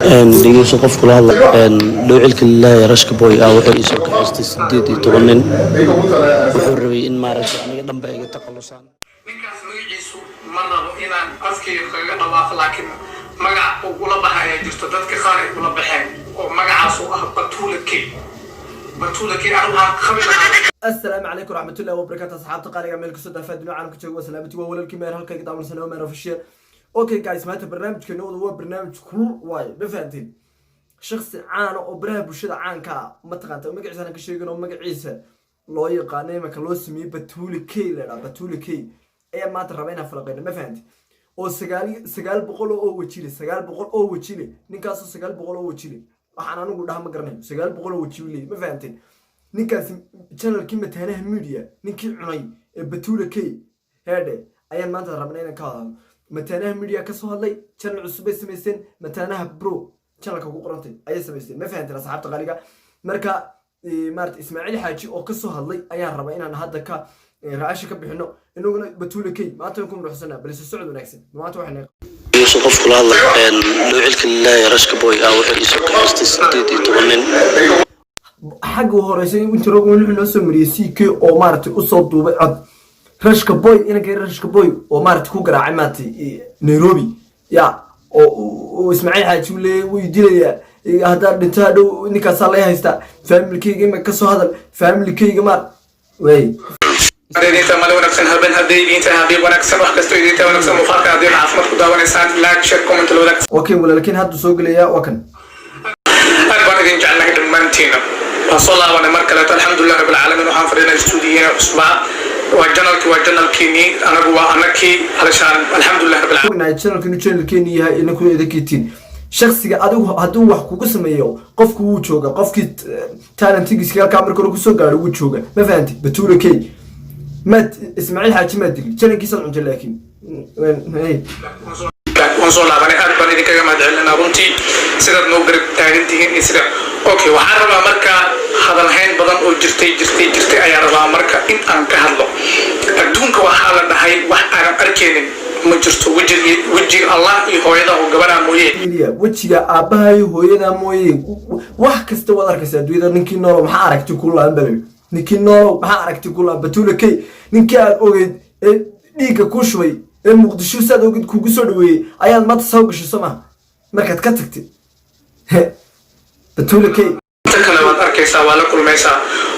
dhegeyso qof kula hadla dhowcilka lillahi rashka boy wuxuu ii soo kaxaystay 18 nin wuxuu rabay in maaragtay aniga dhanba iga taqalusaan ninkaas magaciisu ma rabo inaan afkayga kaga dhawaaqo laakiin magac uu ula baxay ay jirto dadka qaar ay ula baxeen oo magacaas uu ah Batulaki السلام عليكم ورحمة الله وبركاته أصحاب قارئ ملك السودان فادنا عالم كتير وسلامتي وأول الكمير هالكي قدام السنة وما رفشير أوكي جايز ما برنامج كنا هو برنامج كل واي بفهمتين شخص عان أو براه بشدة عان كا ما تقنت وما قعد أنا كشيء قلنا وما عيسى الله يقاني ما كلو سمي بتولكي لا بتولكي أي ما تربينا فرقنا ما فهمت أو سجال بقول أو وتشيلي سجال بقول أو وتشيلي نكاسو سجال بقول أو وتشيلي waxaan anigu dhaha ma garanay 900 wajibli ma fahanteen ninkaas channel kii mataanaha media ninkii cunay ee Batulaki heede ayaan maanta rabnaa inaan ka hadalno mataanaha media ka soo hadlay channel cusub ay sameeyeen mataanaha bro channelka ku qorantay ayay sameeyeen ma fahanteen asxaabta qaliga marka maarta Ismaaciil Xaaji oo ka soo hadlay ayaan rabaa inaan hadda ka raashi ka bixino inaguna Batulaki maanta ku ruxsanaa balse socod wanaagsan maanta waxaan dhegeyso qof kula hadla dhowcilka lillahi rashka boy wuxuu ii soo kaxaystay 18 nin حق وهرسي وانت رقم اللي نسوي مريسيك أو مارت أصاب دوبي عد رشك بوي أنا كي رشك بوي ومارت كوكرا عماتي نيروبي يا أو إسماعيل حاجي ولا ويدير هذا نتادو إنك صار هيستا فاهم الكي جم كسو هذا فاهم الكي جمال وي دينتا مالو نفسن هبن هدي دينتا هبي ونكسر وحكستو دينتا ونكسر مفارقة هدي العاصمة كدا ونسان لايك شير كومنت لو لك أوكي ولا لكن هذا سوق ليا وكن أكبر دين جعلنا دمانتينا وصلى وانا مركلة الحمد لله رب العالمين وحافظنا الاستوديو اسمع وجنال كيني انا جوا انا كي علشان الحمد لله رب العالمين channel كيني هاي انكم اذكيتين شخصيا haduu wax kugu sameeyo qofku uu jooga qofkii talentigiisa ka marka uu soo gaaro uu jooga ma fahanti Batulaki mad Ismaaciil Xaaji madili channelkiisa cunto laakiin وصلى وانا أكبر دين كذا ما دعلنا رنتي سيد نوبر تاجنتين سيد أوكي وحرب أمريكا هذا الحين بدن أو جرتي أي ربع أمريكا إن أنك هذا أدونك وحالة هاي وحنا أركين مجرت وجه الله يهويدا وجبنا مويه وجه أباه يهويدا مويه وحكست وذاك سيد وإذا نكين نور محارك تقول أمبري نكين نور محارك تقول Batulaki نكين أوجد ديك كوشوي المقدشو ساد وقد كوجسو دوي أيان ما تسوق شو سما مركز كتكتي Batulaki تكلم أركيسا ولا كل ميسا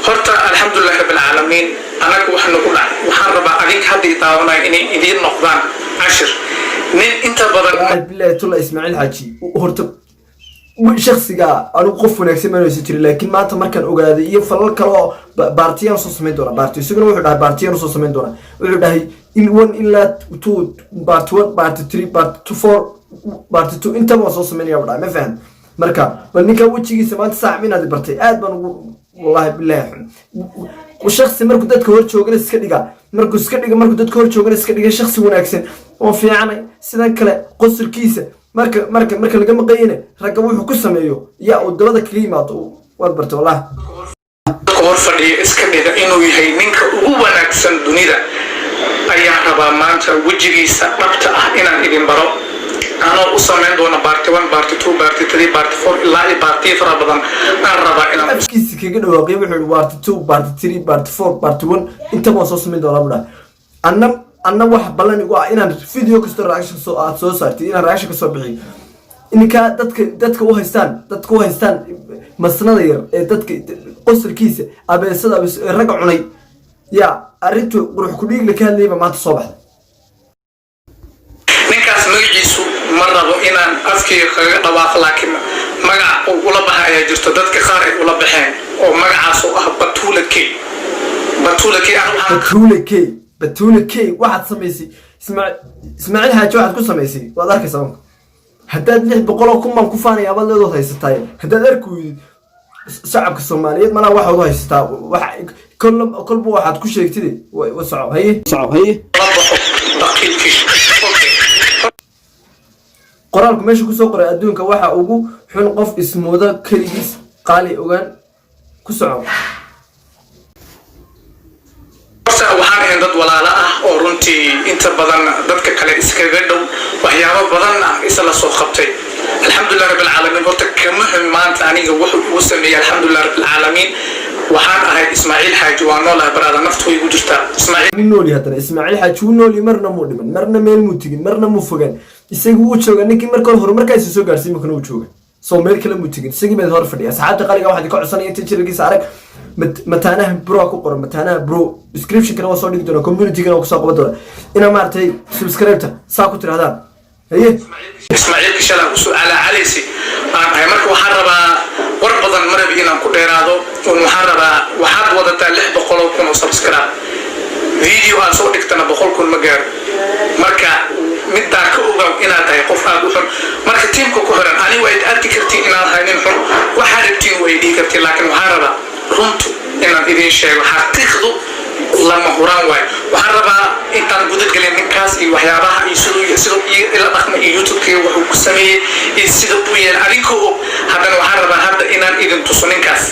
هرتا الحمد لله رب العالمين أنا كوحنا كلنا وحرب عليك هذه طاونا إني إدين نقدان 10 نين أنت بدل بالله تلا إسماعيل حاجي هرتا شخصيا أنا قف ونكسر ما نسيتري لكن ما تمركن أوجادي يفعل كلا بارتيان صوص من دورة بارتي سكر واحد بارتيان صوص من دورة واحد هاي إن 1 إلا 2 بارت 1 بارت 3 بارت 4 بارت 2 أنت ما صوص من يوضع ما فهم مركا والنكا وجهي سمعت ساعة من هذه بارتي بن والله بالله والشخص مركو دت كور شوغل اسكديغا مركو اسكديغا مركو دت كور شوغل اسكديغا شخص وناكسن oo fiican sidan kale qosolkiisa marka laga maqayna raga wuxuu ku sameeyo yaa oo dalada kaliya imaado wad barto wallahi kor fadhiyo iska dhida inuu yahay ninka ugu wanaagsan dunida ayaa rabaa maanta wajigiisa dhabta ah inaan idin baro أنا أصمم دون بارتي 1 بارتي 2 بارتي 3 بارتي 4 إلا بارتي فرابضان أنا ربع إنا أفكيس كيجي نواقي بحول بارتي 2 بارتي 3 بارتي 4 بارتي 1 أنت ما أصمم دون أبدا أنا واحد بلاني قا إنا فيديو كستر رأيش سو صارتي إنا رأيش كسر بعي إنك دتك وهستان مسنا دير دتك قصر كيسة أبي صدا بس رجع علي يا أريتو روح كليك لكان ليه ما تصبح ninkaas magaciisu ma rabo inaan afkayga kaga dhawaaqo laakiin magac uu ula baxay ay jirto dadka qaar ay ula baxeen oo magacaas oo ah Batulaki waxaad samaysay Ismaaciil Xaaji waxaad ku samaysay waad arkaysaa haddaad 600 kun ku faanaya baad leedahay haysatay haddaad arkuyd shacabka Soomaaliyeed mana waxa uu haystaa wax kolba waxaad ku sheegtid way socod haye qoraalku meesha ku soo qoray adduunka waxa ugu xun qof ismooda kaligiis qaali ogaan ku socod waxaan ahayn dad walaalo ah oo runtii inta badan dadka kale iskaga dhow waxyaabo badan ah isla soo qabtay alxamdulilah rabbilcaalamiin horta kama xun maanta aniga wuxuu ugu sameeyey alxamdulilah rabbilcaalamiin waxaan ahay ismaaciil xaaji waa noolahay baraada naftu way igu jirtaa ismaaciil nooli hadana ismaaciil xaaji uu nooli marna muu dhiman marna meel muu tigin marna muu fogaan isagu uu jooga ninkii markii hore markaas soo gaarsiin markii uu jooga soo meel kale muu tigin isagii meel hor fadhiya saxaabta qaliga waxaad ka codsanayeen inta jirkiisa arag mataanaha bro ku qoran mataanaha bro description kana waa soo dhigi doona community kana ku soo qaban doona ina maartay subscribe saa ku tirahdaan haye ismaaciil kishala ku soo ala calaysi aan ay marka waxaan rabaa war badan marabi inaan ku dheeraado waxaan rabaa waxaad wadataa 600,000 oo subscribe video aan soo dhigtana 100,000 ma gaar marka midda ka ogaw inaad tahay qof aad u xun marka teamka ku xiran ani way arki kartiin inaad tahay nin xun waxa rabtiin way dhigi kartiin laakiin waxaan rabaa runtu inaan idin sheego xaqiiqdu lama huraan waay waxaan rabaa intaan gudad galin ninkaas iyo waxyaabaha iyo sidoo ila dhaqma iyo youtube-ka wuxuu ku sameeyey iyo sida uu yeelay adinkoo haddana waxaan rabaa hadda inaan idin tuso ninkaas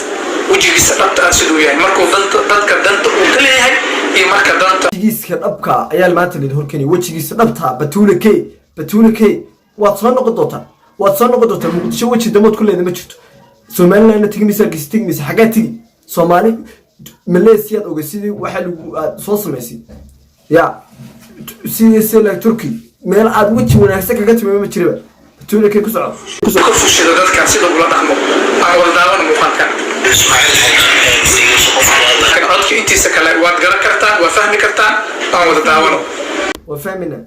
wejigiisa dhabta ah siduu yahay markuu dadka danta uu ka leeyahay iyo marka danta wejigiisa dhabka ayaa maanta lidin horkeenay wejigiisa dhabta Batuule K waad soo noqon doontaa muqdisho weji damood ku leedahay ma jirto Soomaaliland tigmisa xagaa tigi Soomaali Malaysia oga sidii waxa lagu soo sameysay ya sidii Turkey meel aad weji wanaagsan kaga timay ma jiraba Batuule K ku socod ku fushida dadka sida ula dhaqmo aan wada daawan muuqaalka ismaaciil xaaji codka intiisa kale waad garan kartaan waa fahmi kartaan aan wada daawano وفهمنا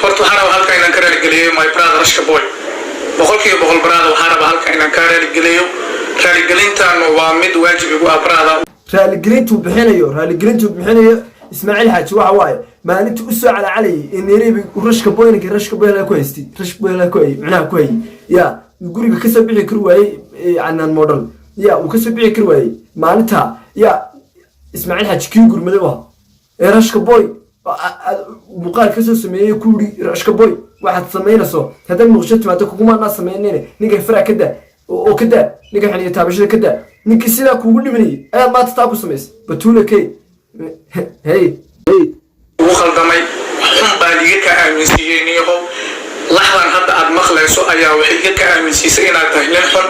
horta waxaan rabaa halkan inaan ka raaligeliyo my brother Rashka Boy 100% brother waxaan rabaa halkan inaan ka raaligeliyo raaligelintan waa mid waajib igu ah brother raaligelintu bixinayo ismaaciil xaaji waxa waaye maalintii u soo calacalay in Nairobi Rashka Boy la ku haystay macnaha ku hayay ya guriga ka soo bixi kar waayay canaan model ya uu ka soo bixi kar waayay maalinta ya ismaaciil xaaji kii gurmaday waa Rashka Boy muqaal ka soo sameeyay kuuri Rashka Boy waxaad sameynayso hadan muqsho timaado kuma na sameynayna ninka fara kada oo kada ninka xaniya taabashada kada ninka sida kuugu dhimanay ayaa maanta taa ku sameysay Batuule K hey ugu khaldamay xun baa liga ka aaminsiiyay niyahow laxdan hadda aad maqlayso ayaa waxay iga ka aaminsiisay inaad tahay nin xun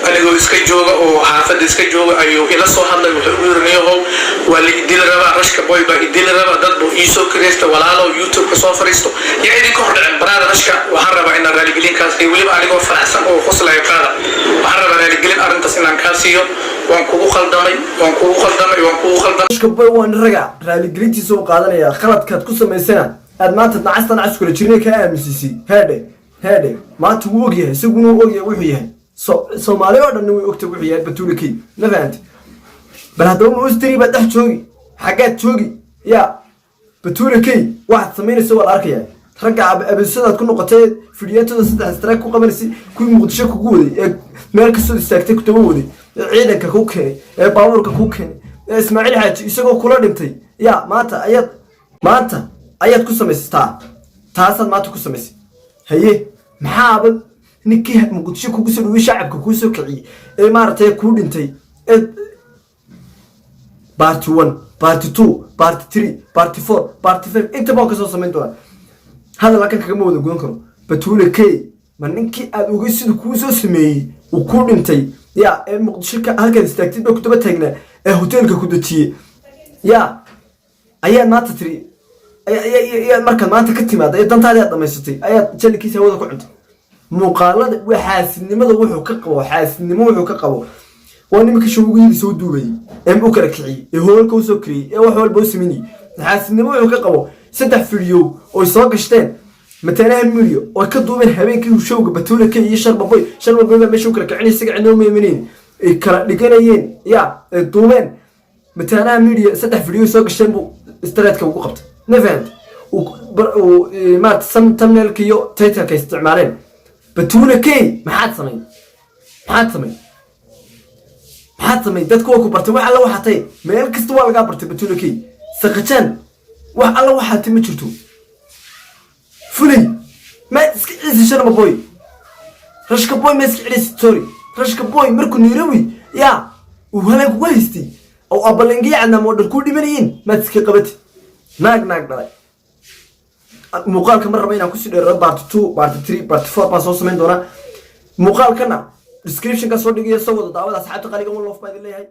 anigoo iska jooga oo xaafadda iska jooga ayuu ila soo hadlay wuxuu u yirinayow waa la idil rabaa Rashka Boy baa idil rabaa dad buu ii soo kireysta walaalo youtube ka soo fariisto yaa idin ka hordhacin baraada Rashka waxaan rabaa inaan raaligelin kaas iyo weliba anigoo faraxsan oo qoslaya qaada waxaan rabaa raaligelin arrintaas inaan kaa siiyo waan kugu khaldamay Rashka Boy waan raga raaligelintiisa uu qaadanaya khaladkaad ku samaysana aad maanta nacas kula jirnay ka aaminsiisay heede maanta wuu ogyahay isaguna wuu ogyahay wuxuu yahay Soomaali oo dhan way ogtay wuxuu yahay Batuule K ma fahanti bal haddaba ma ustri ba dhex joogi xagaad joogi ya Batuule K waxaad samaynayso wala arkaya ragga abisadaad ku noqotay fidiyatada saddex strike ku qabanaysi ku muqdisho ku waday meel ka soo istaagtay ku daba waday ciidanka ku keenay baabuurka ku keenay Ismaaciil Xaaji isagoo kula dhintay ya maanta ayaad ku samaystaa taasan maanta ku samaysay haye maxaaba ninkii muqdisho kugu soo dhaway shacabka ku soo kiciyay maartay ku dhintay part 1 part 2 part 3 part 4 part 5 inta baa ka soo samayn doona hada laakiin kaga ma wada goon karo Batuule K ma ninkii aad uga sidoo ku soo sameeyay uu ku dhintay ya muqdisho ka halkan istaagtay ku daba taagnaa hotelka ku dajiyay ya ayaa maanta tiri ayaa marka maanta ka timaada ee dantaada aad dhameysatay ayaa jalkiisa wada ku cuntay muuqaalada waxaasinimada wuxuu ka qabo waa nimanka showgiisa soo duubay u kala kiciyay hoolka soo kiriyay wax walba u sameeyay waxaasinimo wuxuu ka qabo 3 video oo soo gashteen matalaha miliyo oo ka duubeen habeenkii showga Batuule K iyo Sharba Boy meesha kala kicinay isaga cinoo meemaneen ay kala dhiganayeen ya duubeen matalaha miliyo 3 video soo gashteen buu istaraadka ugu qabtay نفهم وما تسمى كيو تيتا كاستعمالين Batuule K maxaad samay dadku waa ku bartay wax alla waxatay meel kasta waa laga bartay Batuule K saqajaan wax alla waxatay ma jirto fulay ma iska ciisi Sharba Boy Rashka Boy ma iska ciisi sorry Rashka Boy markuu Nairobi ya uu halay ku haystay oo abalangiya ana model ku dhimanayeen ma iska qabatay naag dhalay muuqaalka mar raba inaan kusii dheero part 2 part 3 part 4 baan soo samayn doonaa muuqaalkana description ka soo dhigaya soo wada daawada asxaabta qaaliga one love baa idin leeyahay